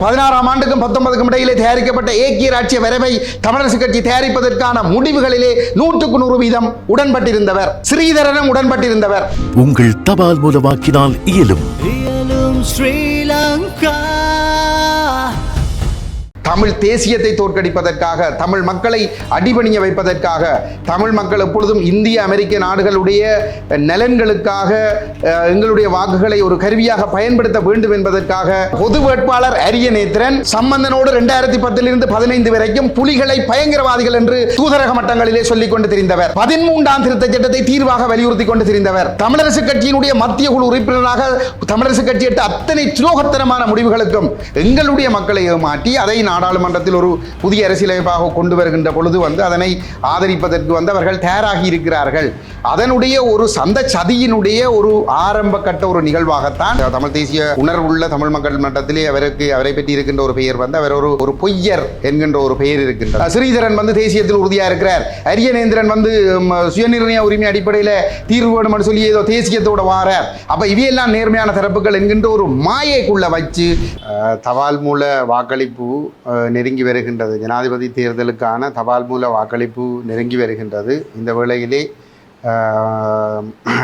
16ஆம் ஆண்டுக்கும் 19க்கும் இடையிலே தயாரிக்கப்பட்ட ஏக்கிய ராட்சிய வரைவை தமிழரசு கட்சி தயாரிப்பதற்கான முடிவுகளிலே 100% உடன்பட்டிருந்தவர். ஸ்ரீதரனும் உடன்பட்டிருந்தவர். உங்கள் தபால் மூலமாக்கினால் இயலும் ஸ்ரீலங்கா. தமிழ் தேசியத்தை தோற்கடிப்பதற்காக, தமிழ் மக்களை அடிபணிய வைப்பதற்காக, தமிழ் மக்கள் எப்பொழுதும் இந்திய அமெரிக்க நாடுகளுடைய நலன்களுக்காக எங்களுடைய வாக்குகளை ஒரு கருவியாக பயன்படுத்த வேண்டும் என்பதற்காக பொது வேட்பாளர் அரியநேத்திரன் சம்பந்தனோடு 2010 15 வரைக்கும் புலிகளை பயங்கரவாதிகள் என்று தூதரக மட்டங்களிலே சொல்லிக் கொண்டு தெரிந்தவர். 13ஆம் திருத்த சட்டத்தை தீர்வாக வலியுறுத்தி கொண்டு தெரிந்தவர். தமிழரசு கட்சியினுடைய மத்திய குழு உறுப்பினராக தமிழரசு கட்சி எடுத்த அத்தனை துரோகத்தனமான முடிவுகளுக்கும் எங்களுடைய மக்களை ஏமாற்றி அதை நாடாளுமன்றத்தில் ஒரு புதிய அரசியலமைப்பாக கொண்டு வருகின்ற பொழுது அதனை ஆதரிப்பதற்கு அவர்கள் தயாராகி இருக்கிறார்கள். அதனுடைய ஒரு சந்த சதியினுடைய ஒரு ஆரம்ப கட்ட ஒரு நிகழ்வாகத்தான் தமிழ் தேசிய உணர்வுள்ள தமிழ் மக்கள் மன்றத்திலே அவரை பற்றி இருக்கின்ற ஒரு பெயர் அவர் ஒரு பொய்யர் என்கின்ற ஒரு பெயர் இருக்கின்றார். ஸ்ரீதரன் தேசியத்தில் உறுதியா இருக்கிறார். அரியநேந்திரன் சுயநிர்ணய உரிமை அடிப்படையில் தீர்வு வேணும் என்று சொல்லி ஏதோ தேசியத்தோட வாரார். அப்ப இவையெல்லாம் நேர்மையான தரப்புகள் என்கின்ற ஒரு மாயைக்குள்ள வச்சு தபால் மூல வாக்களிப்பு நெருங்கி வருகின்றது. ஜனாதிபதி தேர்தலுக்கான தபால் மூல வாக்களிப்பு நெருங்கி வருகின்றது. இந்த வேளையிலே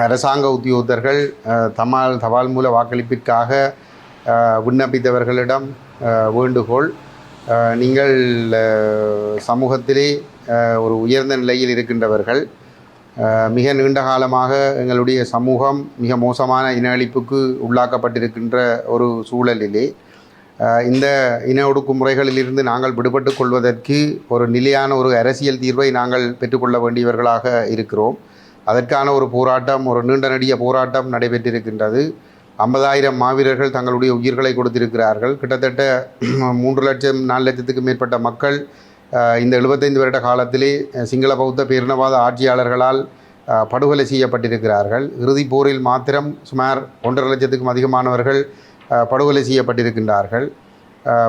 அரசாங்க உத்தியோகத்தர்கள் தபால் மூல வாக்களிப்பிற்காக விண்ணப்பித்தவர்களிடம் வேண்டுகோள், நீங்கள் சமூகத்திலே ஒரு உயர்ந்த நிலையில் இருக்கின்றவர்கள், மிக நீண்ட காலமாக எங்களுடைய சமூகம் மிக மோசமான இன அழிப்புக்கு உள்ளாக்கப்பட்டிருக்கின்ற ஒரு சூழலிலே இந்த இன ஒடுக்குமுறைகளிலிருந்து நாங்கள் விடுபட்டு கொள்வதற்கு ஒரு நிலையான ஒரு அரசியல் தீர்வை நாங்கள் பெற்றுக்கொள்ள வேண்டியவர்களாக இருக்கிறோம். அதற்கான ஒரு போராட்டம், ஒரு நீண்ட நெடிய போராட்டம் நடைபெற்றிருக்கின்றது. 50,000 மாவீரர்கள் தங்களுடைய உயிர்களை கொடுத்திருக்கிறார்கள். கிட்டத்தட்ட 3 லட்சம் 4 லட்சத்துக்கு மேற்பட்ட மக்கள் இந்த 75 வருட காலத்திலே சிங்கள பௌத்த பேரினவாத ஆட்சியாளர்களால் படுகொலை செய்யப்பட்டிருக்கிறார்கள். இறுதிப் போரில் மாத்திரம் சுமார் 1.5 லட்சத்துக்கும் அதிகமானவர்கள் படுகொலை செய்யப்பட்டிருக்கின்றார்கள்.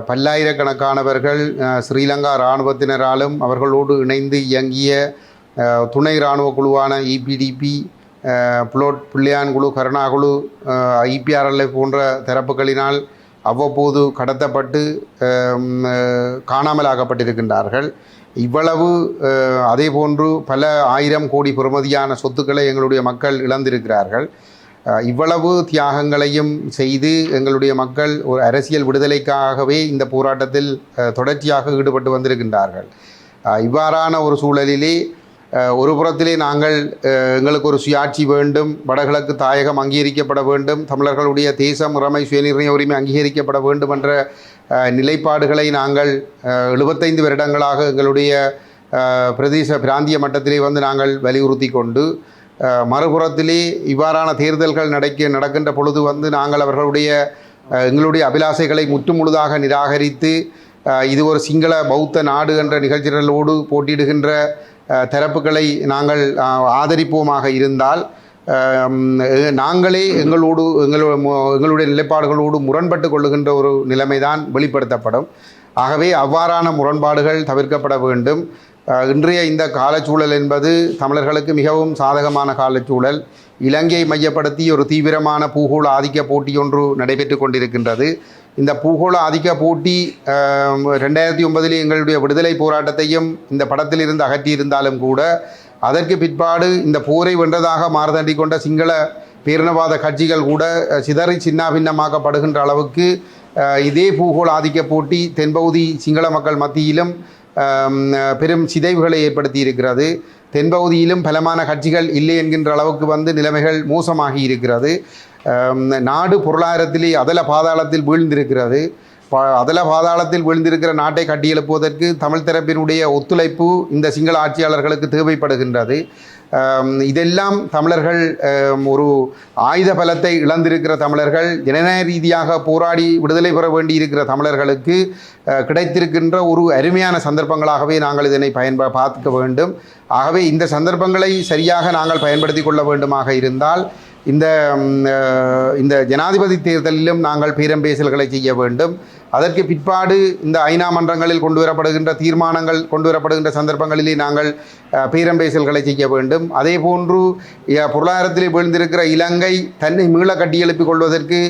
பல்லாயிரக்கணக்கானவர்கள் ஸ்ரீலங்கா இராணுவத்தினராலும் அவர்களோடு இணைந்து இயங்கிய துணை இராணுவ குழுவான இபிடிபி, புலோட் பிள்ளையான் குழு, கருணா குழு, IPRLF போன்ற தரப்புகளினால் அவ்வப்போது கடத்தப்பட்டு காணாமலாக்கப்பட்டிருக்கின்றார்கள். இவ்வளவு அதே போன்று பல 1000 கோடி பெறுமதியான சொத்துக்களை எங்களுடைய மக்கள் இழந்திருக்கிறார்கள். இவ்வளவு தியாகங்களையும் செய்து எங்களுடைய மக்கள் ஒரு அரசியல் விடுதலைக்காகவே இந்த போராட்டத்தில் தொடர்ச்சியாக ஈடுபட்டு வந்திருக்கின்றார்கள். இவ்வாறான ஒரு சூழலிலே ஒரு புறத்திலே நாங்கள் எங்களுக்கு ஒரு சுயாட்சி வேண்டும், வடகிழக்கு தாயகம் அங்கீகரிக்கப்பட வேண்டும், தமிழர்களுடைய தேசம், உரிமை, சுயநிர்ணய உரிமை அங்கீகரிக்கப்பட வேண்டும் என்ற நிலைப்பாடுகளை நாங்கள் 75 வருடங்களாக எங்களுடைய பிராந்திய மட்டத்திலே நாங்கள் வலியுறுத்தி கொண்டு, மறுபுறத்திலே இவ்வாறான தேர்தல்கள் நடக்கின்ற பொழுது நாங்கள் எங்களுடைய அபிலாசைகளை முற்றுமுழுதாக நிராகரித்து இது ஒரு சிங்கள பௌத்த நாடு என்ற நிகழ்ச்சிகளோடு போட்டியிடுகின்ற தரப்புகளை நாங்கள் ஆதரிப்போமாக இருந்தால் நாங்களே எங்களுடைய நிலைப்பாடுகளோடு முரண்பட்டு கொள்ளுகின்ற ஒரு நிலைமைதான் வெளிப்படுத்தப்படும். ஆகவே அவ்வாறான முரண்பாடுகள் தவிர்க்கப்பட வேண்டும். இன்றைய இந்த காலச்சூழல் என்பது தமிழர்களுக்கு மிகவும் சாதகமான காலச்சூழல். இலங்கையை மையப்படுத்தி ஒரு தீவிரமான பூகோள ஆதிக்க போட்டி ஒன்று நடைபெற்று கொண்டிருக்கின்றது. இந்த பூகோள ஆதிக்க போட்டி 2009 எங்களுடைய விடுதலை போராட்டத்தையும் இந்த படத்திலிருந்து அகற்றியிருந்தாலும் கூட அதற்கு பிற்பாடு இந்த போரை வென்றதாக மாறுதண்டி கொண்ட சிங்கள பேரினவாத கட்சிகள் கூட சிதறி சின்னாபின்னமாக்கப்படுகின்ற அளவுக்கு இதே பூகோள ஆதிக்க போட்டி தென்பகுதி சிங்கள மக்கள் மத்தியிலும் பெரும் சிதைவுகளை ஏற்படுத்தி இருக்கிறது. தென்பகுதியிலும் பலமான கட்சிகள் இல்லை என்கின்ற அளவுக்கு நிலைமைகள் மோசமாகி இருக்கிறது. நாடு பொருளாதாரத்திலே அதல பாதாளத்தில் வீழ்ந்திருக்கிறது. அதல பாதாளத்தில் வீழ்ந்திருக்கிற நாட்டை கட்டியெழுப்புவதற்கு தமிழ் தரப்பினுடைய ஒத்துழைப்பு இந்த சிங்கள ஆட்சியாளர்களுக்கு தேவைப்படுகின்றது. இதெல்லாம் தமிழர்கள் ஒரு ஆயுத பலத்தை இழந்திருக்கிற தமிழர்கள், ஜனநாயக ரீதியாக போராடி விடுதலை பெற வேண்டியிருக்கிற தமிழர்களுக்கு கிடைத்திருக்கின்ற ஒரு அருமையான சந்தர்ப்பங்களாகவே நாங்கள் இதனை பார்க்க வேண்டும். ஆகவே இந்த சந்தர்ப்பங்களை சரியாக நாங்கள் பயன்படுத்தி கொள்ள வேண்டுமாக இருந்தால் இந்த ஜனாதிபதி தேர்தலிலும் நாங்கள் பேரம் பேசல்களை செய்ய வேண்டும். அதற்கு பிற்பாடு இந்த ஐநா மன்றங்களில் கொண்டு வரப்படுகின்ற தீர்மானங்கள் கொண்டு வரப்படுகின்ற சந்தர்ப்பங்களிலே நாங்கள் பேரம் பேசல்களை செய்ய வேண்டும். அதே போன்று பொருளாதாரத்திலே வீழ்ந்திருக்கிற இலங்கை தன்னை மீள கட்டியெழுப்பிக் கொள்வதற்கு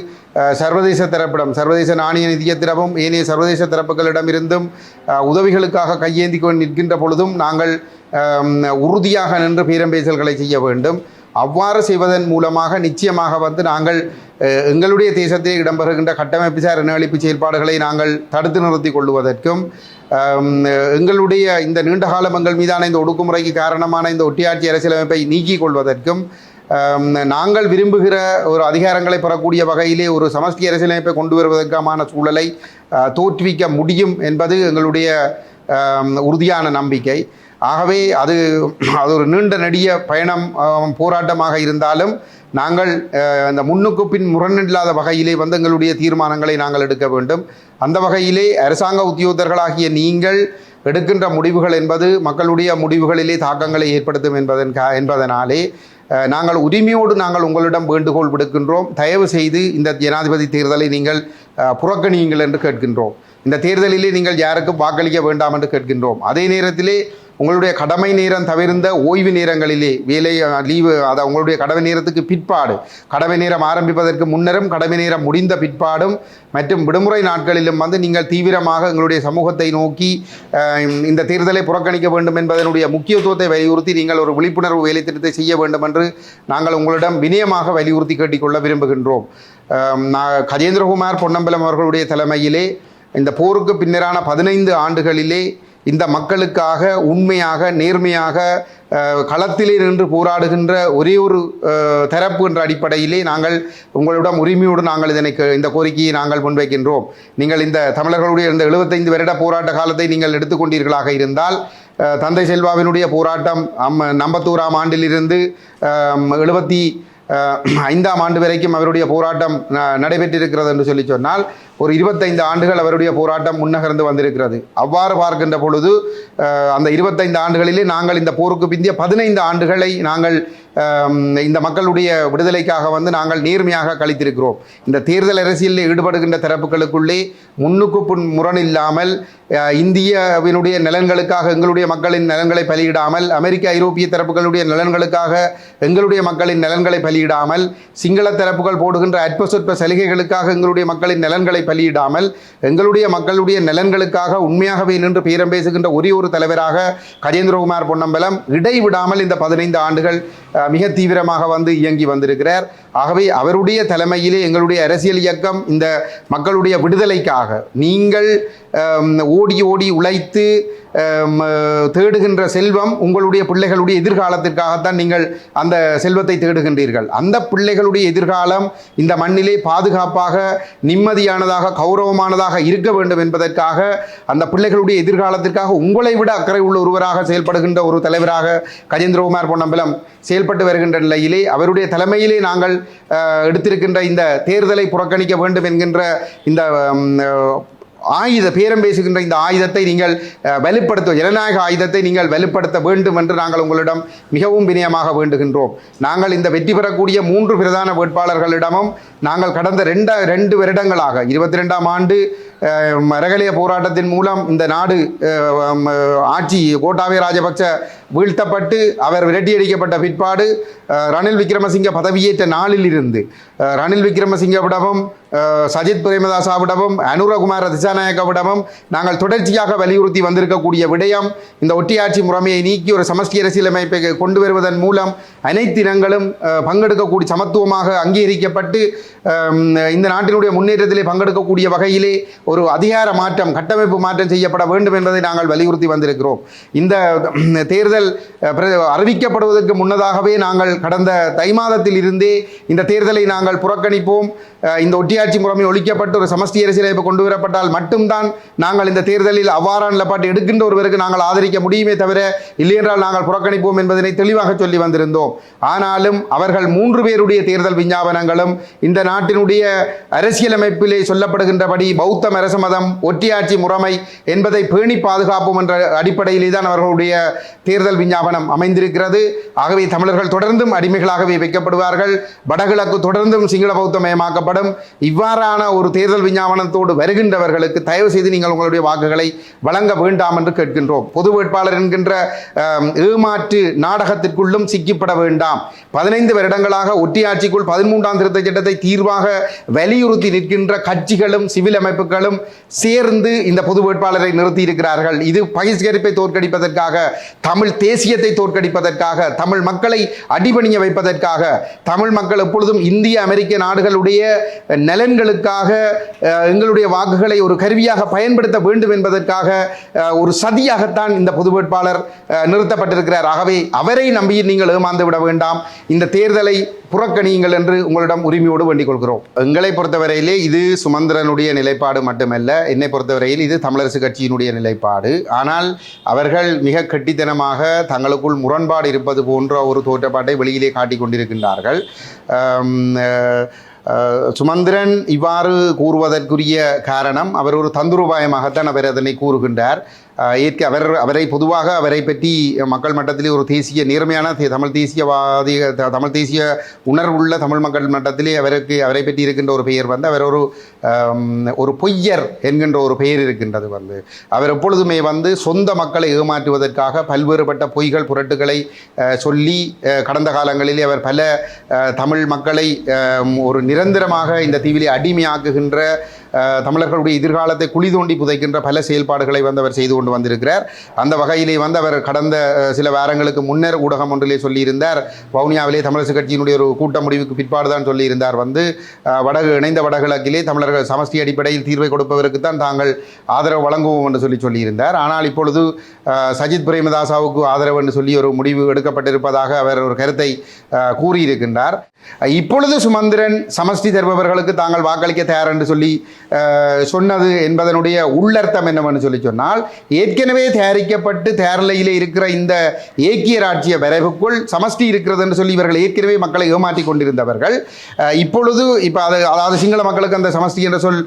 சர்வதேச தரப்பிடம், சர்வதேச நாணய நிதியத்திடமும் ஏனைய சர்வதேச தரப்புகளிடமிருந்தும் உதவிகளுக்காக கையேந்தி கொண்டு நிற்கின்ற பொழுதும் நாங்கள் உறுதியாக நின்று பேரம் பேசல்களை செய்ய வேண்டும். அவ்வாறு செய்வதன் மூலமாக நிச்சயமாக நாங்கள் எங்களுடைய தேசத்தில் இடம்பெறுகின்ற கட்டமைப்பு சார் இனஅழிப்பு செயல்பாடுகளை நாங்கள் தடுத்து நிறுத்தி கொள்வதற்கும் எங்களுடைய இந்த நீண்ட காலம் எங்கள் மீதான இந்த ஒடுக்குமுறைக்கு காரணமான இந்த ஒட்டியாட்சி அரசியலமைப்பை நீக்கிக் கொள்வதற்கும் நாங்கள் விரும்புகிற ஒரு அதிகாரங்களை பெறக்கூடிய வகையிலே ஒரு சமஷ்டி அரசியலமைப்பை கொண்டு வருவதற்கான சூழலை தோற்றுவிக்க முடியும் என்பது எங்களுடைய உறுதியான நம்பிக்கை. ஆகவே அது ஒரு நீண்ட நெடிய பயணம் போராட்டமாக இருந்தாலும் நாங்கள் அந்த முன்னுக்கு பின் முரணில்லாத வகையிலே எங்களுடைய தீர்மானங்களை நாங்கள் எடுக்க வேண்டும். அந்த வகையிலே அரசாங்க உத்தியோகத்தர்களாகிய நீங்கள் எடுக்கின்ற முடிவுகள் என்பது மக்களுடைய முடிவுகளிலே தாக்கங்களை ஏற்படுத்தும் என்பதனாலே நாங்கள் உரிமையோடு நாங்கள் உங்களிடம் வேண்டுகோள் விடுக்கின்றோம். தயவு செய்து இந்த ஜனாதிபதி தேர்தலை நீங்கள் புறக்கணியுங்கள் என்று கேட்கின்றோம். இந்த தேர்தலிலே நீங்கள் யாருக்கும் வாக்களிக்க வேண்டாம் என்று கேட்கின்றோம். அதே நேரத்திலே உங்களுடைய கடமை நேரம் தவிர்ந்த ஓய்வு நேரங்களிலே வேலை லீவு அதை உங்களுடைய கடமை நேரத்துக்கு பிற்பாடு, கடமை நேரம் ஆரம்பிப்பதற்கு முன்னரும் கடமை நேரம் முடிந்த பிற்பாடும் மற்றும் விடுமுறை நாட்களிலும் நீங்கள் தீவிரமாக எங்களுடைய சமூகத்தை நோக்கி இந்த தேர்தலை புறக்கணிக்க வேண்டும் என்பதனுடைய முக்கியத்துவத்தை வலியுறுத்தி நீங்கள் ஒரு விழிப்புணர்வு வேலைத்திட்டத்தை செய்ய வேண்டும் என்று நாங்கள் உங்களிடம் வினயமாக வலியுறுத்தி கேட்டுக்கொள்ள விரும்புகின்றோம். கஜேந்திரகுமார் பொன்னம்பலம் அவர்களுடைய தலைமையிலே இந்த போருக்கு பின்னரான 15 ஆண்டுகளிலே இந்த மக்களுக்காக உண்மையாக நேர்மையாக களத்திலே நின்று போராடுகின்ற ஒரே ஒரு தரப்பு என்ற அடிப்படையிலே நாங்கள் உங்களிடம் உரிமையோடு நாங்கள் இந்த கோரிக்கையை நாங்கள் முன்வைக்கின்றோம். நீங்கள் இந்த தமிழர்களுடைய இந்த 75 வருட போராட்ட காலத்தை நீங்கள் எடுத்துக்கொண்டீர்களாக இருந்தால் தந்தை செல்வாவினுடைய போராட்டம் 51ஆம் ஆண்டிலிருந்து 75ஆம் ஆண்டு வரைக்கும் அவருடைய போராட்டம் நடைபெற்றிருக்கிறது என்று சொன்னால் ஒரு 25 ஆண்டுகள் அவருடைய போராட்டம் முன்னகர்ந்து வந்திருக்கிறது. அவ்வாறு பார்க்கின்ற பொழுது அந்த 25 ஆண்டுகளிலே நாங்கள் இந்த போருக்கு பிந்திய 15 ஆண்டுகளை நாங்கள் இந்த மக்களுடைய விடுதலைக்காக நாங்கள் நேர்மையாக கழித்திருக்கிறோம். இந்த தேர்தல் அரசியலில் ஈடுபடுகின்ற தரப்புகளுக்குள்ளே முன்னுக்கு முரண் இல்லாமல் இந்தியாவினுடைய நலன்களுக்காக எங்களுடைய மக்களின் நலன்களை பலியிடாமல், அமெரிக்க ஐரோப்பிய தரப்புகளுடைய நலன்களுக்காக எங்களுடைய மக்களின் நலன்களை பலியிடாமல், சிங்கள தரப்புகள் போடுகின்ற அற்ப சொற்ப சலுகைகளுக்காக எங்களுடைய மக்களின் நலன்களை பலியிடாமல், எங்களுடைய மக்களுடைய நலன்களுக்காக உண்மையாகவே நின்று பேரம் பேசுகின்ற ஒரே ஒரு தலைவராக கஜேந்திரகுமார் பொன்னம்பலம் இடைவிடாமல் இந்த 15 ஆண்டுகள் மிக தீவிரமாக இயங்கி வந்திருக்கிறார். ஆகவே அவருடைய தலைமையிலே எங்களுடைய அரசியல் இயக்கம் இந்த மக்களுடைய விடுதலைக்காக நீங்கள் ஓடி ஓடி உழைத்து தேடுகின்ற செல்வம் உங்களுடைய பிள்ளைகளுடைய எதிர்காலத்திற்காகத்தான் நீங்கள் அந்த செல்வத்தை தேடுகின்றீர்கள். அந்த பிள்ளைகளுடைய எதிர்காலம் இந்த மண்ணிலே பாதுகாப்பாக, நிம்மதியானதாக, கௌரவமானதாக இருக்க வேண்டும் என்பதற்காக அந்த பிள்ளைகளுடைய எதிர்காலத்திற்காக உங்களை விட அக்கறை உள்ள ஒருவராக செயல்படுகின்ற ஒரு தலைவராக கஜேந்திரகுமார் பொன்னம்பலம் செயல்பட்டு வருகின்ற நிலையிலே அவருடைய தலைமையிலே நாங்கள் எடுத்திருக்கின்ற இந்த தேர்தலை புறக்கணிக்க வேண்டும் என்கின்ற இந்த பேரம் பேசுகின்ற இந்த ஆயுதத்தை நீங்கள் வலுப்படுத்த, ஜனநாயக ஆயுதத்தை நீங்கள் வலுப்படுத்த வேண்டும் என்று நாங்கள் உங்களிடம் மிகவும் வினயமாக வேண்டுகின்றோம். நாங்கள் இந்த வெற்றி பெறக்கூடிய 3 பிரதான வேட்பாளர்களிடமும் நாங்கள் கடந்த 2 வருடங்களாக 22ஆம் ஆண்டு ரகலிய போராட்டத்தின் மூலம் இந்த நாடு ஆட்சி கோட்டாபய ராஜபக்ச வீழ்த்தப்பட்டு அவர் விரட்டியடிக்கப்பட்ட பிற்பாடு ரணில் விக்ரமசிங்க பதவியேற்ற நாளில் இருந்து ரணில் விக்ரமசிங்கவிடமும் சஜித் பிரேமதாசாவிடமும் அனுரகுமார திசாநாயக்கவிடமும் நாங்கள் தொடர்ச்சியாக வலியுறுத்தி வந்திருக்கக்கூடிய விடயம் இந்த ஒட்டியாட்சி முறைமையை நீக்கி ஒரு சமஷ்டி அரசியலமைப்பை கொண்டு வருவதன் மூலம் அனைத்து இனங்களும் பங்கெடுக்கக்கூடிய, சமத்துவமாக அங்கீகரிக்கப்பட்டு இந்த நாட்டினுடைய முன்னேற்றத்திலே பங்கெடுக்கக்கூடிய வகையிலே ஒரு அதிகார மாற்றம், கட்டமைப்பு மாற்றம் செய்யப்பட வேண்டும் என்பதை நாங்கள் வலியுறுத்தி வந்திருக்கிறோம். இந்த தேர்தல் அறிவிக்கப்படுவதற்கு முன்னதாகவே நாங்கள் கடந்த தை மாதத்தில் இருந்தே இந்த தேர்தலை நாங்கள் புறக்கணிப்போம், இந்த ஒட்டியாட்சி முறைமை ஒழிக்கப்பட்டு ஒரு சமஷ்டி அரசியலமைப்பு கொண்டு வரப்பட்டால் மட்டும்தான் நாங்கள் இந்த தேர்தலில் அவ்வாறான நிலப்பாட்டை எடுக்கின்ற ஒருவருக்கு நாங்கள் ஆதரிக்க முடியுமே தவிர இல்லையென்றால் நாங்கள் புறக்கணிப்போம் என்பதனை தெளிவாக சொல்லி வந்திருந்தோம். ஆனாலும் அவர்கள் 3 பேருடைய தேர்தல் விஞ்ஞாபனங்களும் இந்த நாட்டினுடைய அரசியலமைப்பிலே சொல்லப்படுகின்றபடி பௌத்தம், அரச மதம், ஒற்றியாட்சி முறைமை என்பதை பேணி பாதுகாப்போம் என்ற அடிப்படையிலே தான் அவர்களுடைய தேர்தல் விஞ்ஞாபனம் அமைந்திருக்கிறது. ஆகவே தமிழர்கள் தொடர்ந்தும் அடிமைகளாகவே வைக்கப்படுவார்கள். வடகிழக்கு தொடர்ந்தும் சிங்கள பௌத்தமயமாக்கப்படும். இவ்வாறான ஒரு தேர்தல் விஞ்ஞாபனத்தோடு வருகின்றவர்களுக்கு தயவு செய்து நீங்கள் உங்களுடைய வாக்குகளை வழங்க வேண்டாம் என்று கேட்கின்றோம். பொது வேட்பாளர் என்கின்ற ஏமாற்று நாடகத்திற்குள்ளும் சிக்கிப்பட வேண்டாம். 15 வருடங்களாக ஒட்டியாட்சிக்குள் 13ஆம் திருத்தச் சட்டத்தை தீர்வாக வலியுறுத்தி நிற்கின்ற கட்சிகளும் சிவில் அமைப்புகளும் சேர்ந்து இந்த பொது வேட்பாளரை நிறுத்தி இருக்கிறார்கள். இது பகிஷ்கரிப்பை தோற்கடிப்பதற்காக, தமிழ் தேசியத்தை தோற்கடிப்பதற்காக, தமிழ் மக்களை அடிபணிய வைப்பதற்காக, தமிழ் மக்கள் எப்பொழுதும் இந்திய அமெரிக்க நாடுகளுடைய நலன்களுக்காக எங்களுடைய வாக்குகளை ஒரு கருவியாக பயன்படுத்த வேண்டும் என்பதற்காக ஒரு சதியாகத்தான் இந்த பொது வேட்பாளர் நிறுத்தப்பட்டிருக்கிறார். ஆகவே அவரை நம்பி நீங்கள் ஏமாந்து விட வேண்டாம். இந்த தேர்தலை புறக்கணியுங்கள் என்று உங்களிடம் உரிமையோடு வேண்டிக் கொள்கிறோம். எங்களை பொறுத்தவரையிலே இது சுமந்திரனுடைய நிலைப்பாடு மட்டுமல்ல, என்னை பொறுத்தவரையில் இது தமிழரசு கட்சியினுடைய நிலைப்பாடு. ஆனால் அவர்கள் மிக கெட்டித்தனமாக தங்களுக்குள் முரண்பாடு இருப்பது போன்ற ஒரு தோற்றப்பாட்டை வெளியிலே காட்டிக் கொண்டிருக்கின்றார்கள். சுமந்திரன் இவ்வாறு கூறுவதற்குரிய காரணம், அவர் ஒரு தந்துருபாயமாகத்தான் அவர் அதனை கூறுகின்றார். அவரை பொதுவாக அவரை பற்றி மக்கள் மட்டத்திலே ஒரு தேசிய நேர்மையான தமிழ் தேசியவாதி, தமிழ் தேசிய உணர்வுள்ள தமிழ் மக்கள் மட்டத்திலே அவரை பற்றி இருக்கின்ற ஒரு பெயர் அவர் ஒரு பொய்யர் என்கின்ற ஒரு பெயர் இருக்கின்றது. அவர் எப்பொழுதுமே சொந்த மக்களை ஏமாற்றுவதற்காக பல்வேறுபட்ட பொய்கள் புரட்டுகளை சொல்லி கடந்த காலங்களிலே அவர் பல தமிழ் மக்களை ஒரு நிரந்தரமாக இந்த தீவிலே அடிமையாக்குகின்ற, தமிழர்களுடைய எதிர்காலத்தை குழி தோண்டி புதைக்கின்ற பல செயல்பாடுகளை அவர் செய்து கொண்டு வந்திருக்கிறார். அந்த வகையிலே அவர் கடந்த சில வாரங்களுக்கு முன்னர் ஊடகம் ஒன்றிலே சொல்லியிருந்தார், வவுனியாவிலே தமிழரசு கட்சியினுடைய ஒரு கூட்ட முடிவுக்கு பிற்பாடு தான் சொல்லியிருந்தார், இணைந்த வடகிழக்கிலே தமிழர்கள் சமஷ்டி அடிப்படையில் தீர்வை கொடுப்பதற்கு தான் தாங்கள் ஆதரவு வழங்குவோம் என்று சொல்லியிருந்தார். ஆனால் இப்பொழுது சஜித் பிரேமதாசாவுக்கு ஆதரவு என்று சொல்லி ஒரு முடிவு எடுக்கப்பட்டிருப்பதாக அவர் ஒரு கருத்தை கூறியிருக்கின்றார். இப்பொழுது சுமந்திரன் சமஷ்டி தருபவர்களுக்கு தாங்கள் வாக்களிக்க தயார் என்று சொல்லி சொன்னது என்பதனுடைய உள்ளர்த்தம் என்னவென்று சொன்னால், ஏற்கனவே தயாரிக்கப்பட்டு தேரலையிலே இருக்கிற இந்த ஏக்கிய ராட்சிய வரைவுக்குள் சமஷ்டி இருக்கிறது என்று சொல்லி இவர்கள் ஏற்கனவே மக்களை ஏமாற்றி கொண்டிருந்தவர்கள் இப்பொழுது அதாவது சிங்கள மக்களுக்கு அந்த சமஷ்டி என்ற சொல்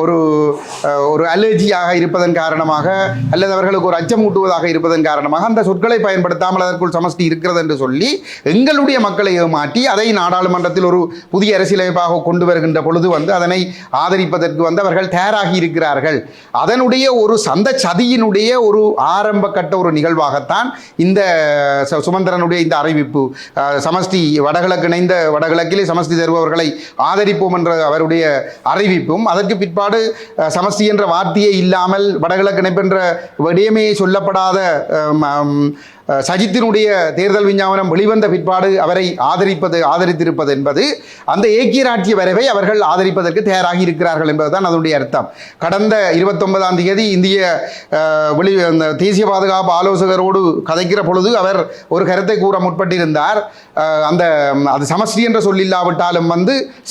ஒரு அலர்ஜியாக இருப்பதன் காரணமாக அல்லது அவர்களுக்கு ஒரு அச்சமூட்டுவதாக இருப்பதன் காரணமாக அந்த சொற்களை பயன்படுத்தாமல் அதற்குள் சமஷ்டி இருக்கிறது என்று சொல்லி எங்களுடைய மக்களை ஏமாற்றி அதை நாடாளுமன்றத்தில் ஒரு புதிய அரசியலமைப்பாக கொண்டு வருகின்ற பொழுது அதனை ஆதரிப்பதற்கு அவர்கள் தயாராகி இருக்கிறார்கள். அதனுடைய ஒரு சந்த சதியினுடைய ஒரு ஆரம்ப கட்ட ஒரு நிகழ்வாகத்தான் இந்த சுமந்திரனுடைய இந்த அறிவிப்பு. சமஷ்டி வடகிழக்கு இணைந்த வடகிழக்கிலே சமஷ்டி தருபவர்களை ஆதரிப்போம் என்ற அவருடைய அறிவிப்பும், அதற்கு பிற்பாடு சமஷ்டி என்ற வார்த்தையே இல்லாமல் வடகிழக்கு இணைப்பு என்ற விடயமே சொல்லப்படாத சஜித்தினுடைய தேர்தல் விஞ்ஞாபனம் வெளிவந்த பிற்பாடு அவரை ஆதரித்திருப்பது என்பது அந்த ஏக்கிய ராட்சிய வரைவை அவர்கள் ஆதரிப்பதற்கு தயாராகி இருக்கிறார்கள் என்பதுதான் அதனுடைய அர்த்தம். கடந்த 29ஆம் தேதி இந்திய தேசிய பாதுகாப்பு ஆலோசகரோடு கதைக்கிற பொழுது அவர் ஒரு கருத்தை கூற முற்பட்டிருந்தார். அது சமஷ்டி என்ற சொல்லில்லாவிட்டாலும்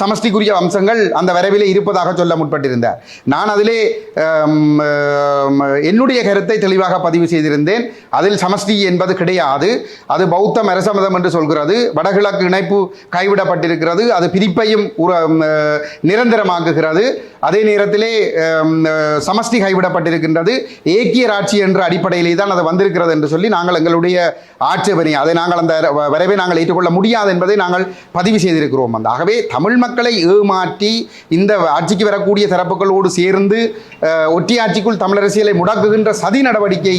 சமஷ்டிக்குரிய அம்சங்கள் அந்த வரைவிலே இருப்பதாக சொல்ல முற்பட்டிருந்தார். நான் அதிலே என்னுடைய கருத்தை தெளிவாக பதிவு செய்திருந்தேன். அதில் சமஷ்டி என்பது கிடையாது, அது பௌத்த அரசமதம் என்று சொல்கிறது. வடகிழக்கு இணைப்பு கைவிடப்பட்டிருக்கிறது, அது பிரிப்பையும் நிரந்தரமாக்குகிறது. அதே நேரத்திலே சமஷ்டி கைவிடப்பட்டிருக்கின்றது, ஏக்கிய ராட்சி என்ற அடிப்படையிலே தான் அது வந்திருக்கிறது என்று சொல்லி நாங்கள் எங்களுடைய ஆட்சேபனை, அதை நாங்கள் அந்த வரைவை நாங்கள் ஏற்றுக்கொள்ள முடியாது என்பதை நாங்கள் பதிவு செய்திருக்கிறோம். ஆகவே தமிழ் மக்களை ஏமாற்றி இந்த ஆட்சிக்கு வரக்கூடிய தரப்புகளோடு சேர்ந்து ஒற்றை ஆட்சிக்குள் தமிழரசியலை முடக்குகின்ற சதி நடவடிக்கை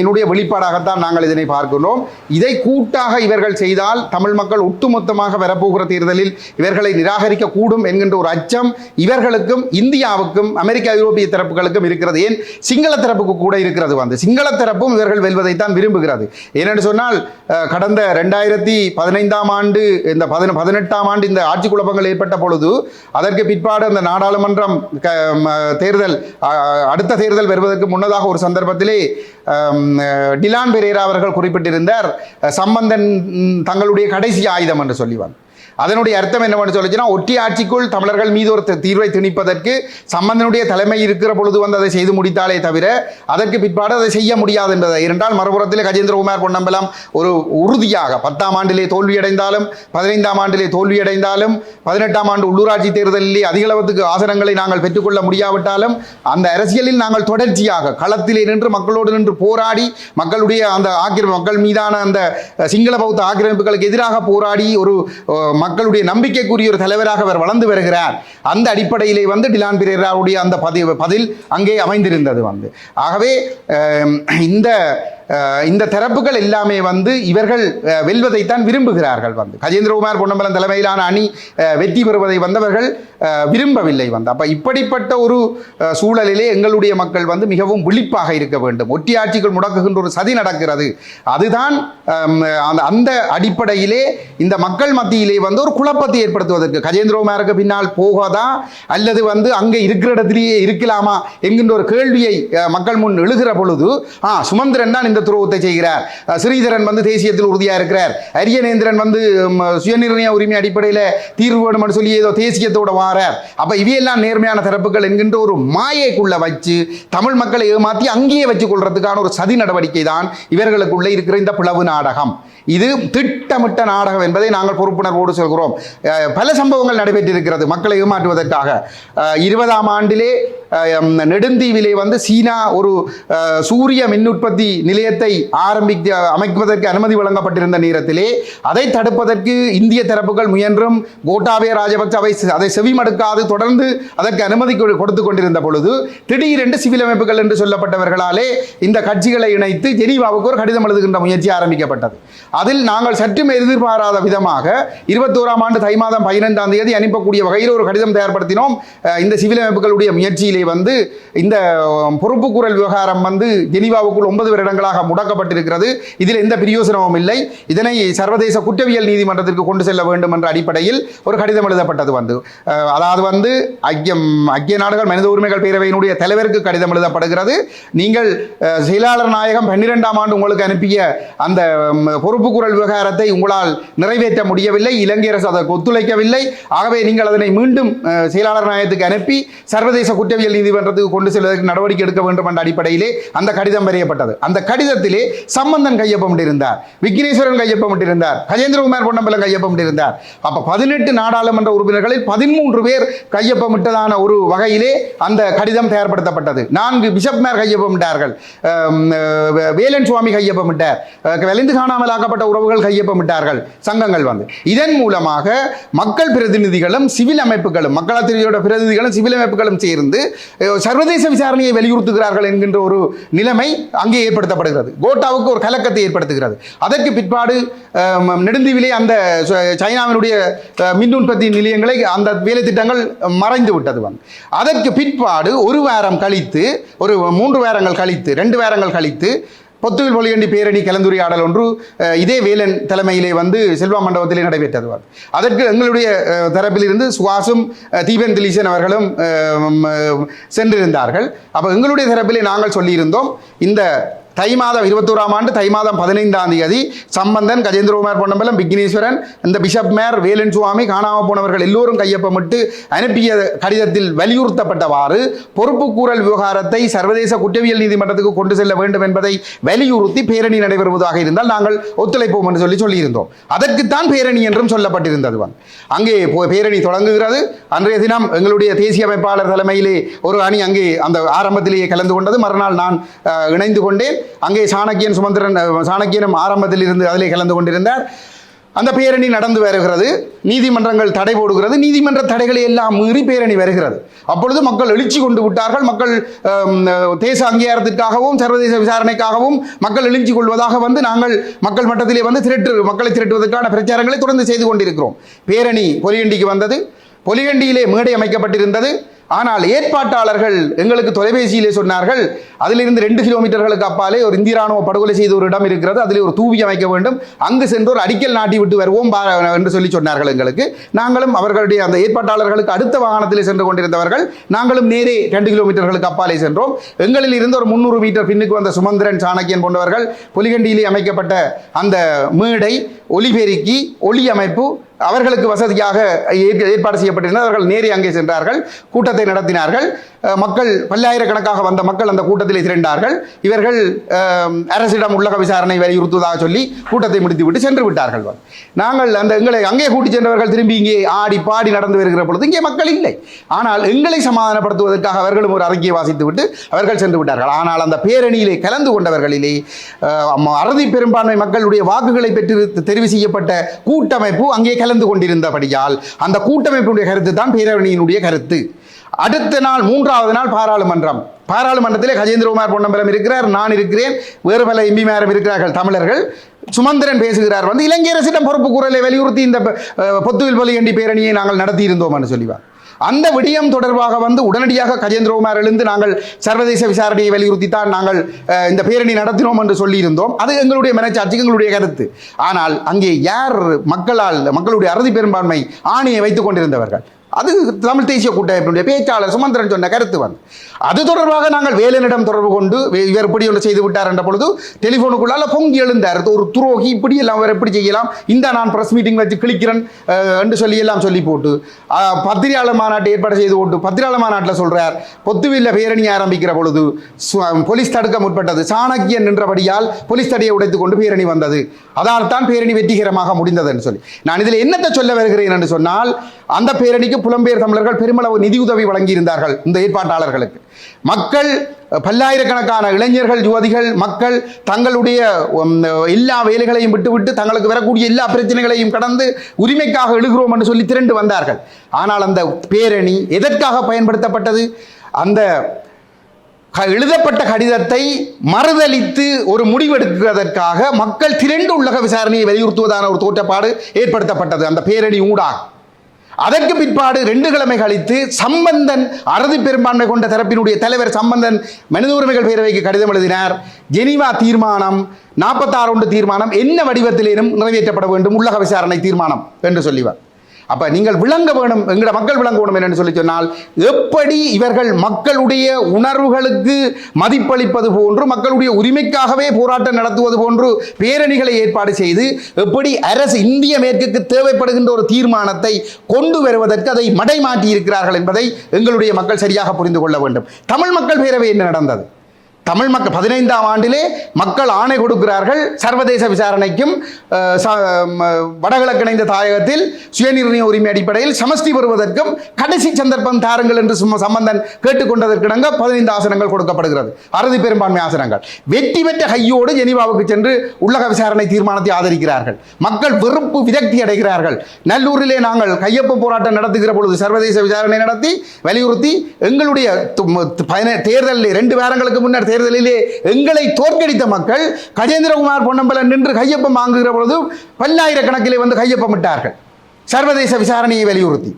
என்னுடைய வெளிப்பாடாகத்தான் நாங்கள் இதனை பார்க்கிறோம். இதை கூட்டாக இவர்கள் செய்தால் தமிழ் மக்கள் ஒட்டுமொத்தமாக வரப்போகிற தேர்தலில் இவர்களை நிராகரிக்க கூடும் என்கின்ற ஒரு அச்சம் இவர்களுக்கும் இந்தியாவுக்கும் அமெரிக்க ஐரோப்பிய தரப்புகளுக்கும் இருக்கிறது. ஏன் சிங்கள தரப்புக்கு கூட இருக்கிறது. சிங்கள தரப்பும் இவர்கள் வெல்வதைத்தான் விரும்புகிறது. ஏனென்று சொன்னால் கடந்த 2015ஆம் ஆண்டு இந்த 18ஆம் ஆண்டு இந்த ஆட்சி குழப்பங்கள் ஏற்பட்ட பொழுது அதற்கு பிற்பாடு அந்த நாடாளுமன்றம் தேர்தல் அடுத்த தேர்தல் வருவதற்கு முன்னதாக ஒரு சந்தர்ப்பத்திலே டிலான் பெரேரா அவர்கள் குறிப்பிட்டிருந்தார், சம்பந்தன் தங்களுடைய கடைசி ஆயுதம் என்று சொல்லிவார். அதனுடைய அர்த்தம் என்னவென்று சொல்லிச்சுன்னா, ஒற்றை ஆட்சிக்குள் தமிழர்கள் மீது ஒரு தீர்வை திணிப்பதற்கு சம்பந்தனுடைய தலைமை இருக்கிற பொழுது அதை செய்து முடித்தாலே தவிர அதற்கு பிற்பாடு அதை செய்ய முடியாது என்பதை. இரண்டால் மறுபுறத்திலே கஜேந்திரகுமார் பொன்னம்பலம் ஒரு உறுதியாக 10ஆம் ஆண்டிலே தோல்வியடைந்தாலும் 15ஆம் ஆண்டிலே தோல்வியடைந்தாலும் 18ஆம் ஆண்டு உள்ளூராட்சி தேர்தலிலே அதிகளவுக்கு ஆசனங்களை நாங்கள் பெற்றுக்கொள்ள முடியாவிட்டாலும் அந்த அரசியலில் நாங்கள் தொடர்ச்சியாக களத்திலே நின்று மக்களோடு நின்று போராடி மக்களுடைய அந்த மக்கள் மீதான அந்த சிங்கள பௌத்த ஆக்கிரமிப்புகளுக்கு எதிராக போராடி ஒரு மக்களுடைய நம்பிக்கைக்குரிய ஒரு தலைவராக அவர் வளர்ந்து வருகிறார். அந்த அடிப்படையிலே வந்து டிலான் பிரேராவுடைய அந்த பதில் அங்கே அமைந்திருந்தது வந்து. ஆகவே இந்த தரப்புகள் எல்லாமே வந்து இவர்கள் வெல்வதைத்தான் விரும்புகிறார்கள் வந்து. கஜேந்திரகுமார் பொன்னம்பலம் தலைமையிலான அணி வெற்றி பெறுவதை வந்தவர்கள் விரும்பவில்லை வந்து. அப்போ இப்படிப்பட்ட ஒரு சூழலிலே எங்களுடைய மக்கள் வந்து மிகவும் விழிப்பாக இருக்க வேண்டும். ஒற்றியாட்சிகள் முடக்குகின்ற ஒரு சதி நடக்கிறது. அதுதான் அந்த அடிப்படையிலே இந்த மக்கள் மத்தியிலே வந்து ஒரு குழப்பத்தை ஏற்படுத்துவதற்கு கஜேந்திரகுமாருக்கு பின்னால் போகாதா அல்லது வந்து அங்கே இருக்கிற இடத்திலேயே இருக்கலாமா என்கின்ற ஒரு கேள்வியை மக்கள் முன் எழுகிற பொழுது சுமந்திரன் தான் இந்த துரோகத்தை செய்கிறார், ஸ்ரீதரன் வந்து தேசியத்தில் உறுதியாக இருக்கிறார், அரியநேந்திரன் வந்து சுயநிர்ணய உரிமை அடிப்படையில் தீர்வு வேணும் சொல்லி ஏதோ தேசியத்தோட வாரார். அப்ப இவையெல்லாம் நேர்மையான தரப்புகள் என்கின்ற ஒரு மாயைக்குள்ள வச்சு தமிழ் மக்களை ஏமாற்றி அங்கேயே வச்சு கொள்றதுக்கான ஒரு சதி நடவடிக்கை தான் இவர்களுக்குள்ள இருக்கிற இந்த பிளவு நாடகம். இது திட்டமிட்ட நாடகம் என்பதை நாங்கள் பொறுப்புணர்வோடு சொல்கிறோம். பல சம்பவங்கள் நடைபெற்றிருக்கிறது மக்களை ஏமாற்றுவதற்காக. 20ஆம் ஆண்டிலே நெடுந்தீவிலே வந்து சீனா ஒரு சூரிய மின் உற்பத்தி நிலையத்தை அமைப்பதற்கு அனுமதி வழங்கப்பட்டிருந்த நேரத்திலே அதை தடுப்பதற்கு இந்திய தரப்புகள் முயன்றும் கோட்டாபய ராஜபக்ச அதை செவிமடுக்காது தொடர்ந்து அதற்கு அனுமதி கொடுத்து கொண்டிருந்த பொழுது திடீரென்று சிவில் அமைப்புகள் என்று சொல்லப்பட்டவர்களாலே இந்த கட்சிகளை இணைத்து ஜெனீவாவுக்கு ஒரு கடிதம் எழுதுகின்ற முயற்சி ஆரம்பிக்கப்பட்டது. அதில் நாங்கள் சற்றும் எதிர்பாராத விதமாக 21ஆம் ஆண்டு தை மாதம் 15ஆம் தேதி அனுப்பக்கூடிய வகையில் ஒரு கடிதம் தயார்படுத்தினோம். இந்த சிவில் அமைப்புகளுடைய முயற்சியிலே வந்து இந்த பொறுப்புக்கூறல் விவகாரம் வந்து ஜெனீவாவுக்குள் 9 வருடங்களாக முடக்கப்பட்டிருக்கிறது. இதில் எந்த பிரயோசனமும் இல்லை. இதனை சர்வதேச குற்றவியல் நீதிமன்றத்திற்கு கொண்டு செல்ல வேண்டும் என்ற அடிப்படையில் ஒரு கடிதம் எழுதப்பட்டது வந்து. அதாவது வந்து ஐக்கிய நாடுகள் மனித உரிமைகள் பேரவையினுடைய தலைவருக்கு கடிதம் எழுதப்படுகிறது. நீங்கள் செயலாளர் நாயகம் 12ஆம் ஆண்டு உங்களுக்கு அனுப்பிய அந்த பொறுப்புக்கூறல் விவகாரத்தை உங்களால் நிறைவேற்ற முடியவில்லை, இலங்கை அரசு அதற்கு ஒத்துழைக்கவில்லை, ஆகவே நீங்கள் அதனை மீண்டும் செயலாளர் நாயகத்துக்கு அனுப்பி சர்வதேச குற்றவியல் நீதிமன்றத்துக்கு கொண்டு செல்வதற்கு நடவடிக்கை எடுக்க வேண்டும் என்ற அடிப்படையிலே அந்த கடிதம் வரையப்பட்டது. அந்த கடிதத்திலே சம்பந்தன் கையொப்பமிட்டிருந்தார், விக்னேஸ்வரன் கையொப்பமிட்டிருந்தார், கஜேந்திரகுமார் பொன்னம்பலம் கையொப்பமிட்டிருந்தார். அப்ப 18 நாடாளுமன்ற உறுப்பினர்களில் 13 பேர் கையொப்பமிட்டதான ஒரு வகையிலே அந்த கடிதம் தயார்படுத்தப்பட்டது. 4 பிஷப்மார் கையொப்பமிட்டார்கள், வேலன் சுவாமி கையொப்பமிட்டார், வலிந்து காணாமல் ஆக்கப்பட்ட உறவுகள் கையொப்பமிட்டார்கள் சங்கங்கள் வந்து. இதன் மூலமாக மக்கள் பிரதிநிதிகளும் சிவில் அமைப்புகளும் மக்களத்திரியோட பிரதிநிதிகளும் சிவில் அமைப்புகளும் சேர்ந்து சர்வதேச விசாரணையை வலியுறுத்துகிறார்கள் என்கின்ற ஒரு நிலைமை அங்கே ஏற்படுத்தப்படுகிறது. கோட்டாவுக்கு ஒரு கலக்கத்தை ஏற்படுத்துகிறது. அதற்கு பிற்பாடு நெடுந்தீவிலே அந்த சைனாவினுடைய மின் உற்பத்தி நிலையங்களை அந்த வேலை திட்டங்கள் மறைந்து விட்டது வந்து. அதற்கு பிற்பாடு ஒரு வாரம் கழித்து, ஒரு 3 வாரங்கள் கழித்து, 2 வாரங்கள் கழித்து பொத்துவில் பொலிகண்டி பேரணி கலந்துரையாடல் ஒன்று இதே வேலன் தலைமையிலே வந்து செல்வா மண்டபத்திலே நடைபெற்றது. அதற்கு எங்களுடைய தரப்பிலிருந்து சுவாசும் தீபன் திலீசன் அவர்களும் சென்றிருந்தார்கள். அப்போ எங்களுடைய தரப்பிலே நாங்கள் சொல்லியிருந்தோம், இந்த தை மாதம் 21ஆம் ஆண்டு தை மாதம் 15ஆம் தேதி சம்பந்தன், கஜேந்திரகுமார் பொன்னம்பலம், விக்னேஸ்வரன், இந்த பிஷப் மேர், வேலன் சுவாமி, காணாமல் போனவர்கள் எல்லோரும் கையொப்பமிட்டு அனுப்பிய கடிதத்தில் வலியுறுத்தப்பட்டவாறு பொறுப்புக்கூறல் விவகாரத்தை சர்வதேச குற்றவியல் நீதிமன்றத்துக்கு கொண்டு செல்ல வேண்டும் என்பதை வலியுறுத்தி பேரணி நடைபெறுவதாக இருந்தால் நாங்கள் ஒத்துழைப்போம் என்று சொல்லியிருந்தோம். அதற்குத்தான் பேரணி என்றும் சொல்லப்பட்டிருந்தது. அங்கே பேரணி தொடங்குகிறது. அன்றைய தினம் எங்களுடைய தேசிய அமைப்பாளர் தலைமையிலே ஒரு அணி அங்கே அந்த ஆரம்பத்திலேயே கலந்து கொண்டது. மறுநாள் நான் இணைந்து கொண்டேன். அங்கே சாணக்கியனும் ஆரம்பத்தில் இருந்து அதிலே கலந்து கொண்டிருந்தார். அந்த பேரணி நடந்து வருகிறது. நீதிமன்றங்கள் தடை போடுகிறது. நீதிமன்ற தடைகளை எல்லாம் மீறி பேரணி வருகிறது. அப்பொழுது மக்கள் எழுச்சி கொண்டு விட்டார்கள். மக்கள் தேச அங்கீகாரத்திற்காகவும் சர்வதேச விசாரணைக்காகவும் மக்கள் எழுச்சி கொள்வதாக வந்து நாங்கள் மக்கள் மட்டத்திலே வந்து மக்களை திரட்டுவதற்கான பிரச்சாரங்களை தொடர்ந்து செய்து கொண்டிருக்கிறோம். பேரணி பொலிகண்டிக்கு வந்தது. பொலிகண்டியிலே மேடை அமைக்கப்பட்டிருந்தது. ஆனால் ஏற்பாட்டாளர்கள் எங்களுக்கு தொலைபேசியிலே சொன்னார்கள், அதிலிருந்து 2 கிலோமீட்டர்களுக்கு அப்பாலே ஒரு இந்திய ராணுவ படுகொலை செய்த ஒரு இடம் இருக்கிறது, அதிலே ஒரு தூவி அமைக்க வேண்டும், அங்கு சென்று ஒரு அடிக்கல் நாட்டி விட்டு வருவோம் என்று சொல்லி சொன்னார்கள் எங்களுக்கு. நாங்களும் அவர்களுடைய அந்த ஏற்பாட்டாளர்களுக்கு அடுத்த வாகனத்திலே சென்று கொண்டிருந்தவர்கள் நாங்களும் நேரே 2 கிலோமீட்டர்களுக்கு அப்பாலே சென்றோம். எங்களில் இருந்து ஒரு 300 மீட்டர் பின்னுக்கு வந்த சுமந்திரன், சாணக்கியன் போன்றவர்கள் பொலிகண்டியிலே அமைக்கப்பட்ட அந்த மேடை, ஒலிபெருக்கி, ஒளி அமைப்பு அவர்களுக்கு வசதியாக ஏற்பாடு செய்யப்பட்டிருந்தது. அவர்கள் நேரே அங்கே சென்றார்கள், கூட்டத்தை நடத்தினார்கள். மக்கள் பல்லாயிரக்கணக்காக வந்த மக்கள் அந்த கூட்டத்தில் திரண்டார்கள். இவர்கள் அரசிடம் உள்ளக விசாரணை வலியுறுத்துவதாக சொல்லி கூட்டத்தை முடித்துவிட்டு சென்று விட்டார்கள். நாங்கள் அந்த எங்களை அங்கே கூட்டி சென்றவர்கள் திரும்பி இங்கே ஆடி பாடி நடந்து வருகிற பொழுது இங்கே மக்கள் இல்லை. ஆனால் எங்களை சமாதானப்படுத்துவதற்காக அவர்களும் ஒரு அறிக்கையை வாசித்து விட்டு அவர்கள் சென்று விட்டார்கள். ஆனால் அந்த பேரணியிலே கலந்து கொண்டவர்களிலே அறுதி பெரும்பான்மை மக்களுடைய வாக்குகளை பெற்று தெரிவு செய்யப்பட்ட கூட்டமைப்பு அங்கே கலந்து கொண்டிருந்தபடியால் அந்த கூட்டமைப்பினுடைய கருத்து தான் பேரணியினுடைய கருத்து. அடுத்த நாள் 3வது நாள் பாராளுமன்றத்திலே கஜேந்திரகுமார் பொன்னம்பலம் இருக்கிறார், நான் இருக்கிறேன், வேறு பல எம்பிமாரும் இருக்கிறார்கள் தமிழர்கள். சுமந்திரன் பேசுகிறார், இலங்கை அரசிடம் பொறுப்பு குரலை வலியுறுத்தி இந்த பொத்துவில் பொலிகண்டி பேரணியை நாங்கள் நடத்தி இருந்தோம் என்று சொல்லிவார். அந்த விடயம் தொடர்பாக உடனடியாக கஜேந்திரகுமார் எழுந்து நாங்கள் சர்வதேச விசாரணையை வலியுறுத்தி தான் நாங்கள் இந்த பேரணி நடத்தினோம் என்று சொல்லியிருந்தோம். அது எங்களுடைய மனச்சாட்சி, எங்களுடைய கருத்து. ஆனால் அங்கே யார் மக்களுடைய அறுதி பெரும்பான்மை ஆணையை வைத்துக் கொண்டிருந்தவர்கள்? அது தமிழ் தேசிய கூட்டமைப்பினுடைய பேச்சாளர் சுமந்திரன் சொன்ன கருத்து அது தொடர்பாக நாங்கள் வேலனிடம் தொடர்பு கொண்டு இவர் இப்படி ஒன்று செய்து விட்டார் என்ற பொழுது டெலிஃபோனுக்குள்ளால பொங்கி எழுந்தார், ஒரு துரோகி, இப்படி எல்லாம் அவர் எப்படி செய்யலாம், இந்த நான் பிரஸ் மீட்டிங் வச்சு கிளிக்கிறேன் என்று சொல்லி எல்லாம் சொல்லி போட்டு பத்திரிகையாளர் மாநாட்டை ஏற்பாடு செய்து போட்டு பத்திரிகையாளர் மாநாட்டில் சொல்றார், பொத்துவில்ல பேரணி ஆரம்பிக்கிற பொழுது போலீஸ் தடுக்க முற்பட்டது, சாணக்கியன் நின்றபடியால் போலீஸ் தடையை உடைத்துக் கொண்டு பேரணி வந்தது, அதனால் தான் பேரணி வெற்றிகரமாக முடிந்தது என்று சொல்லி. நான் இதில் என்னத்தை சொல்ல வருகிறேன் என்று சொன்னால், அந்த பேரணிக்கு புலம்பெயர் தமிழர்கள் பெருமளவு நிதியுதவி வழங்கியிருந்தார்கள். இந்த ஏற்பாட்டாளர்களுக்கு மக்கள், பல்லாயிரக்கணக்கான இளைஞர்கள், யுவதிகள், மக்கள் தங்களுடைய எல்லா வேலைகளையும் விட்டுவிட்டு தங்களுக்கு வரக்கூடிய எல்லா பிரச்சனைகளையும் கடந்து உரிமைக்காக எழுகிறோம் என்று சொல்லி திரண்டு வந்தார்கள். ஆனால் அந்த பேரணி எதற்காக பயன்படுத்தப்பட்டது? அந்த எழுதப்பட்ட கடிதத்தை மறுதளித்து ஒரு முடிவெடுக்கிறதற்காக மக்கள் திரண்டு உள்ளக விசாரணையை வலியுறுத்துவதான ஒரு தோற்றப்பாடு ஏற்படுத்தப்பட்டது அந்த பேரணி ஊடாக. அதற்கு பிற்பாடு 2 கிழமை கழித்து சம்பந்தன் அறுதி பெரும்பான்மை கொண்ட தரப்பினுடைய தலைவர் சம்பந்தன் மனித உரிமைகள் பேரவைக்கு கடிதம் எழுதினார். ஜெனீவா தீர்மானம் 46 தீர்மானம் என்ன வடிவத்திலேனும் நிறைவேற்றப்பட வேண்டும், உள்ளக விசாரணை தீர்மானம் என்று சொல்லிவார். அப்ப நீங்கள் விளங்க வேணும், எங்கட மக்கள் விளங்க வேணும் என்று சொல்லி சொன்னால், எப்படி இவர்கள் மக்களுடைய உணர்வுகளுக்கு மதிப்பளிப்பது போன்று, மக்களுடைய உரிமைக்காகவே போராட்டம் நடத்துவது போன்று பேரணிகளை ஏற்பாடு செய்து, எப்படி அரசு இந்திய மேற்குக்கு தேவைப்படுகின்ற ஒரு தீர்மானத்தை கொண்டு வருவதற்கு அதை மடைமாற்றி இருக்கிறார்கள் என்பதை எங்களுடைய மக்கள் சரியாக புரிந்து கொள்ள வேண்டும். தமிழ் மக்கள் பேரவை என்ன நடந்தது? தமிழ் மக்கள் 15ஆம் ஆண்டிலே மக்கள் ஆணை கொடுக்கிறார்கள், சர்வதேச விசாரணைக்கும் வடகிழக்கிணைந்த தாயகத்தில் சுயநிர்ணய உரிமை அடிப்படையில் சமஷ்டி பெறுவதற்கும் கடைசி சந்தர்ப்பம் தாருங்கள் என்று சம்பந்தன் கேட்டுக்கொண்டதற்கிணங்க 15 ஆசனங்கள் கொடுக்கப்படுகிறது, அறுதி பெரும்பான்மை ஆசனங்கள். வெற்றி பெற்ற கையோடு ஜெனீவாவுக்கு சென்று உள்ளக விசாரணை தீர்மானத்தை ஆதரிக்கிறார்கள். மக்கள் வெறுப்பு விரக்தி அடைகிறார்கள். நல்லூரிலே நாங்கள் கையொப்ப போராட்டம் நடத்துகிற பொழுது சர்வதேச விசாரணை நடத்தி வலியுறுத்தி எங்களுடைய தேர்தலில் 2 வாரங்களுக்கு முன்னர் தேர்தலிலே எங்களை தோற்கடித்த மக்கள் கஜேந்திரகுமார் பொன்னம்பலம் நின்று கையொப்பம் வாங்குகிற பொழுது பல்லாயிரக்கணக்கிலே கையொப்பமிட்டார்கள் சர்வதேச விசாரணையை வலியுறுத்தி.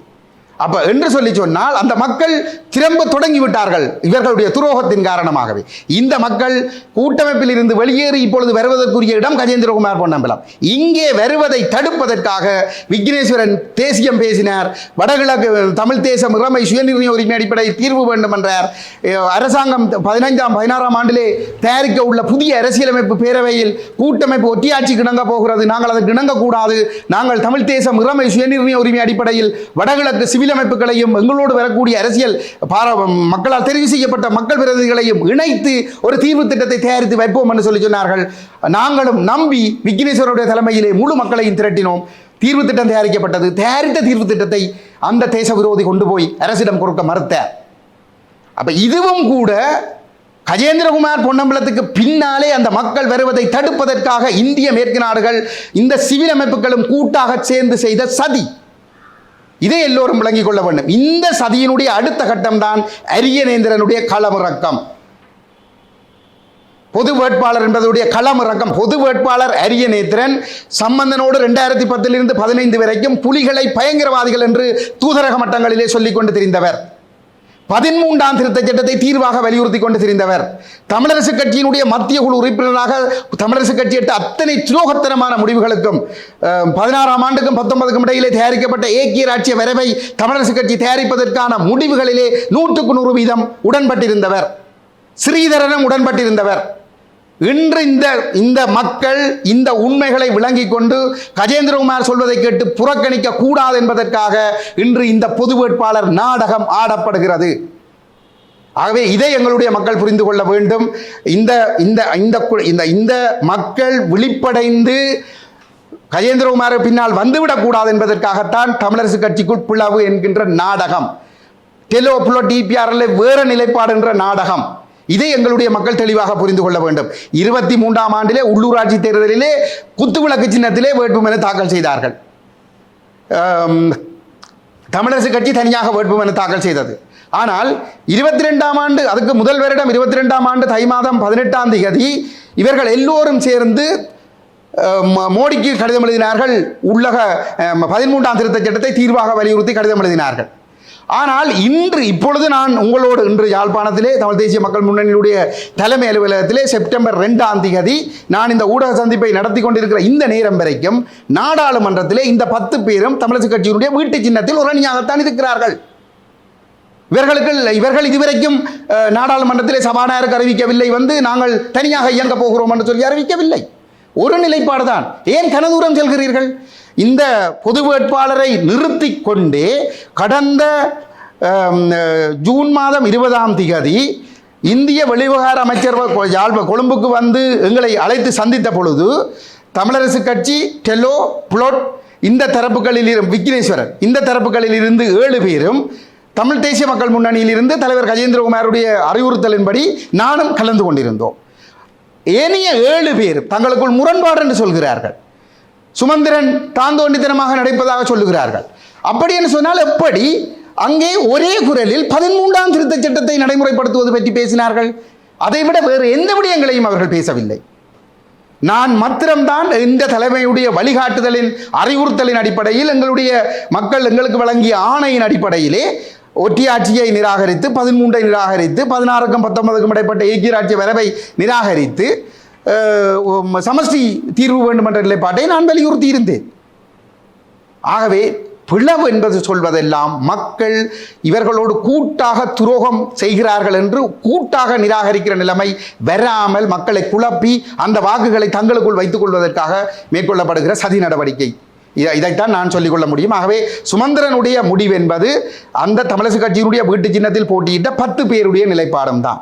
அப்ப என்று சொல்லி சொன்னால் அந்த மக்கள் திரும்ப தொடங்கிவிட்டார்கள் இவர்களுடைய துரோகத்தின் காரணமாகவே. இந்த மக்கள் கூட்டமைப்பில் இருந்து வெளியேறி இப்பொழுது வருவதற்குரிய இடம் கஜேந்திரகுமார் பொன்னம்பலம். இங்கே வருவதை தடுப்பதற்காக விக்னேஸ்வரன் தேசியம் பேசினார், வடகிழக்கு தமிழ் தேசம் இறமை சுயநிர்ணய உரிமை அடிப்படையில் தீர்வு வேண்டும் என்றார். அரசாங்கம் 16ஆம் ஆண்டிலே தயாரிக்க உள்ள புதிய அரசியலமைப்பு பேரவையில் கூட்டமைப்பு ஒற்றியாட்சிக்கு இணங்க போகிறது, நாங்கள் அதற்கு இணங்கக்கூடாது, நாங்கள் தமிழ் தேசம் இறமை சுயநிர்ணய உரிமை அடிப்படையில் வடகிழக்கு சிவில் அமைப்புகளையும் எங்களோடு வரக்கூடிய அரசியல் மக்களால் தெரிவு செய்யப்பட்ட மக்கள் பிரதிநிதிகளையும் இணைத்து ஒரு தீர்வு திட்டத்தை தயாரித்து வைப்போம் என்று சொல்லி சொன்னார்கள். நாங்களும் நம்பி விக்னேஸ்வரனுடைய தலைமையிலே முழு மக்களையும் திரட்டினோம். தீர்வு திட்டம் தயாரிக்கப்பட்டது. தயாரித்த தீர்வு திட்டத்தை அந்த தேச விரோதி கொண்டு போய் அரசிடம் கொடுக்க மறுத்தார். அப்ப இதுவும் கூட கஜேந்திரகுமார் பொன்னம்பலத்துக்கு பின்னாலே அந்த மக்கள் வருவதை தடுப்பதற்காக இந்திய மேற்கு நாடுகள் இந்த சிவில் அமைப்புகளும் கூட்டாக சேர்ந்து செய்த சதி. இதை எல்லோரும் விளங்கிக் கொள்ள வேண்டும். இந்த சதியினுடைய அடுத்த கட்டம் தான் அரியநேந்திரனுடைய களமிறக்கம். பொது வேட்பாளர் என்பதுடைய களமிறக்கம். பொது வேட்பாளர் அரியநேந்திரன் சம்பந்தனோடு 2010 15 வரைக்கும் புலிகளை பயங்கரவாதிகள் என்று தூதரக மட்டங்களிலே சொல்லிக் கொண்டு திரிந்தவர். 13ஆம் திருத்தச் சட்டத்தை தீர்வாக வலியுறுத்தி கொண்டு திரிந்தவர். தமிழரசு கட்சியினுடைய மத்திய குழு உறுப்பினராக தமிழரசு கட்சி எடுத்த அத்தனை துரோகத்தனமான முடிவுகளுக்கும் 16ஆம் ஆண்டுக்கும் 19க்கும் இடையிலே தயாரிக்கப்பட்ட ஏக்கிய ராட்சிய வரைவை தமிழரசு கட்சி தயாரிப்பதற்கான முடிவுகளிலே 100% உடன்பட்டிருந்தவர். ஸ்ரீதரனும் உடன்பட்டிருந்தவர். இன்று இந்த மக்கள் இந்த உண்மைகளை விளங்கிக் கொண்டு கஜேந்திரகுமார் சொல்வதை கேட்டு புறக்கணிக்க கூடாது என்பதற்காக இன்று இந்த பொது வேட்பாளர் நாடகம் ஆடப்படுகிறது. ஆகவே இதை எங்களுடைய மக்கள் புரிந்து கொள்ள வேண்டும். இந்த மக்கள் விழிப்படைந்து கஜேந்திரகுமார் பின்னால் வந்துவிடக் கூடாது என்பதற்காகத்தான் தமிழரசு கட்சிக்குள் பிளவு என்கின்ற நாடகம், டெலோ புலோ டிபிஆர்ல வேற நிலைப்பாடு என்ற நாடகம். இதை எங்களுடைய மக்கள் தெளிவாக புரிந்து கொள்ள வேண்டும். 23ஆம் ஆண்டிலே உள்ளூராட்சி தேர்தலிலே குத்துவிளக்கு சின்னத்திலே வேட்புமனு தாக்கல் செய்தார்கள். தமிழரசு கட்சி தனியாக வேட்புமனு தாக்கல் செய்தது. ஆனால் 22ஆம் ஆண்டு, அதுக்கு முதல் வருடம் 22ஆம் ஆண்டு தை மாதம் 18ஆம் தேதி இவர்கள் எல்லோரும் சேர்ந்து மோடிக்கு கடிதம் எழுதினார்கள். உள்ளக 13ஆம் திருத்தச் சட்டத்தை தீர்வாக வலியுறுத்தி கடிதம் எழுதினார்கள். ஆனால் இப்பொழுது நான் உங்களோடு இன்று யாழ்ப்பாணத்திலே தமிழ் தேசிய மக்கள் முன்னணியுடைய தலைமை அலுவலகத்திலே செப்டம்பர் 2ஆம் தேதி நான் இந்த ஊடக சந்திப்பை நடத்தி கொண்டிருக்கிற இந்த நேரம் வரைக்கும் நாடாளுமன்றத்திலே இந்த 10 பேரும் தமிழரசு கட்சியினுடைய வீட்டு சின்னத்தில் ஒரு அணியாகத்தான் இருக்கிறார்கள். இவர்கள் இதுவரைக்கும் நாடாளுமன்றத்திலே சபாநாயகருக்கு அறிவிக்கவில்லை, நாங்கள் தனியாக இயங்க போகிறோம் என்று சொல்லி அறிவிக்கவில்லை. ஒரு நிலைப்பாடு தான். ஏன் கனதூரம் செல்கிறீர்கள்? இந்த பொது வேட்பாளரை நிறுத்தி கொண்டே கடந்த ஜூன் மாதம் 20ஆம் தேதி இந்திய வெளிவிவகார அமைச்சர் கொழும்புக்கு வந்து எங்களை அழைத்து சந்தித்த பொழுது தமிழரசு கட்சி, டெலோ, புளோட் இந்த தரப்புகளில் விக்னேஸ்வரன் இந்த தரப்புகளில் இருந்து 7 பேரும் தமிழ் தேசிய மக்கள் முன்னணியில் இருந்து தலைவர் கஜேந்திரகுமாருடைய அறிவுறுத்தலின்படி நானும் கலந்து கொண்டிருந்தோம். ஏனைய 7 பேர் தங்களுக்குள் முரண்பாடு என்று சொல்கிறார்கள். சுமந்திரன் தாந்தோண்டித்தனமாக நடைப்பதாக சொல்லுகிறார்கள். அப்படி என்று சொன்னால் எப்படி அங்கே ஒரே குரலில் 13ஆம் திருத்தச் சட்டத்தை நடைமுறைப்படுத்துவது பற்றி பேசினார்கள்? அதைவிட வேறு எந்த விடயங்களையும் அவர்கள் பேசவில்லை. நான் மாத்திரம்தான் இந்த தலைமையுடைய வழிகாட்டுதலின் அறிவுறுத்தலின் அடிப்படையில் எங்களுடைய மக்கள் எங்களுக்கு வழங்கிய ஆணையின் அடிப்படையிலே ஒற்றியாட்சியை நிராகரித்து 13ஐ நிராகரித்து 16க்கும் 19க்கும் இடைப்பட்ட ஏக்கியராட்சி வரவை நிராகரித்து சமஷ்டி தீர்வு வேண்டும் என்ற நிலைப்பாட்டை நான் வலியுறுத்தி இருந்தேன். ஆகவே பிளவு என்பது சொல்வதெல்லாம் மக்கள் இவர்களோடு கூட்டாக துரோகம் செய்கிறார்கள் என்று கூட்டாக நிராகரிக்கிற நிலைமை வராமல் மக்களை குழப்பி அந்த வாக்குகளை தங்களுக்குள் வைத்துக் கொள்வதற்காக மேற்கொள்ளப்படுகிற சதி நடவடிக்கை. இதைத்தான் நான் சொல்லிக்கொள்ள முடியும். ஆகவே சுமந்திரனுடைய முடிவு என்பது அந்த தமிழரசு கட்சியினுடைய வீட்டு சின்னத்தில் போட்டியிட்ட 10 பேருடைய நிலைப்பாடும் தான்.